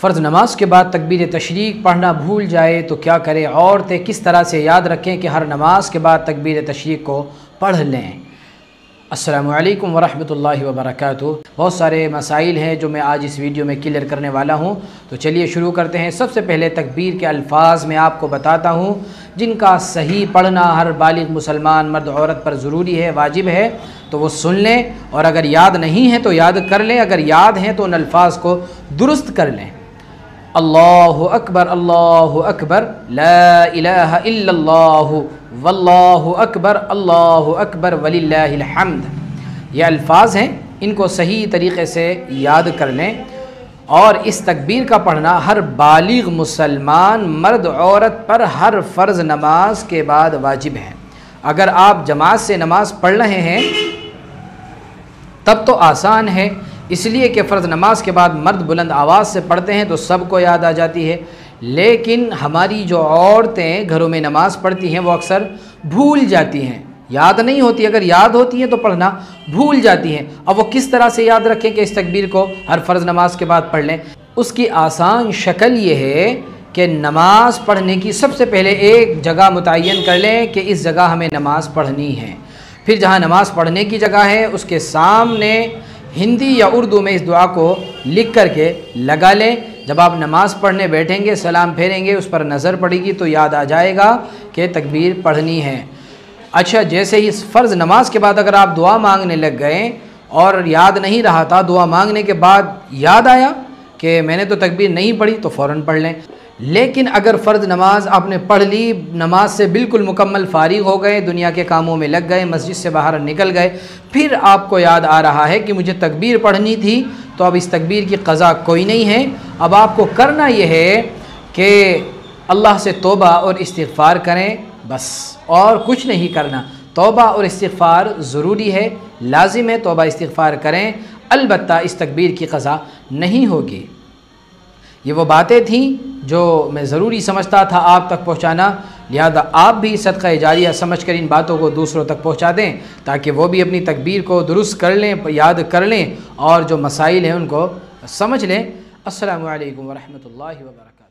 फ़र्ज़ नमाज के बाद तकबीर तशरीक़ पढ़ना भूल जाए तो क्या करें? औरतें किस तरह से याद रखें कि हर नमाज के बाद तकबीर तशरीक़ को पढ़ लें? अस्सलामु अलैकुम वरहमतुल्लाहि वबरकातुहू। बहुत सारे मसाइल हैं जो मैं आज इस वीडियो में क्लियर करने वाला हूं, तो चलिए शुरू करते हैं। सबसे पहले तकबीर के अल्फाज मैं आपको बताता हूं जिनका सही पढ़ना हर बालिग मुसलमान मर्द औरत पर ज़रूरी है, वाजिब है, तो वो सुन लें, और अगर याद नहीं है तो याद कर लें, अगर याद हैं तो उन अल्फाज को दुरुस्त कर लें। अल्लाहु अकबर ला इलाहा इल्लल्लाहु वल्लाहु अकबर वलिल्लाहिल हम्द। ये अल्फाज हैं, इनको सही तरीक़े से याद कर लें। और इस तकबीर का पढ़ना हर बालिग मुसलमान मर्द औरत पर हर फ़र्ज़ नमाज के बाद वाजिब है। अगर आप जमात से नमाज पढ़ रहे हैं तब तो आसान है, इसलिए कि फ़र्ज़ नमाज के बाद मर्द बुलंद आवाज़ से पढ़ते हैं तो सबको याद आ जाती है। लेकिन हमारी जो औरतें घरों में नमाज़ पढ़ती हैं वो अक्सर भूल जाती हैं, याद नहीं होती। अगर याद होती हैं तो पढ़ना भूल जाती हैं। अब वो किस तरह से याद रखें कि इस तकबीर को हर फ़र्ज़ नमाज के बाद पढ़ लें? उसकी आसान शक्ल ये है कि नमाज पढ़ने की सबसे पहले एक जगह मुतय्यन कर लें कि इस जगह हमें नमाज़ पढ़नी है। फिर जहाँ नमाज़ पढ़ने की जगह है उसके सामने हिंदी या उर्दू में इस दुआ को लिख कर के लगा लें। जब आप नमाज़ पढ़ने बैठेंगे, सलाम फेरेंगे, उस पर नज़र पड़ेगी तो याद आ जाएगा कि तकबीर पढ़नी है। अच्छा, जैसे ही इस फ़र्ज़ नमाज के बाद अगर आप दुआ मांगने लग गए और याद नहीं रहा था, दुआ मांगने के बाद याद आया कि मैंने तो तकबीर नहीं पढ़ी, तो फ़ौरन पढ़ लें। लेकिन अगर फ़र्ज़ नमाज आपने पढ़ ली, नमाज से बिल्कुल मुकम्मल फ़ारिग हो गए, दुनिया के कामों में लग गए, मस्जिद से बाहर निकल गए, फिर आपको याद आ रहा है कि मुझे तकबीर पढ़नी थी, तो अब इस तकबीर की क़ज़ा कोई नहीं है। अब आपको करना यह है कि अल्लाह से तौबा और इस्तिग़फ़ार करें, बस, और कुछ नहीं करना। तौबा और इस्तिग़फ़ार ज़रूरी है, लाजिम है, तौबा इस्तिग़फ़ार करें, अलबत्ता इस तकबीर की क़ज़ा नहीं होगी। ये वो बातें थीं जो मैं ज़रूरी समझता था आप तक पहुँचाना, लिहाजा आप भी सदक़ा जारिया समझ कर इन बातों को दूसरों तक पहुँचा दें ताकि वो भी अपनी तकबीर को दुरुस्त कर लें, याद कर लें और जो मसाइल हैं उनको समझ लें। अस्सलामु अलैकुम वरहमतुल्लाहि वबरकातुहू।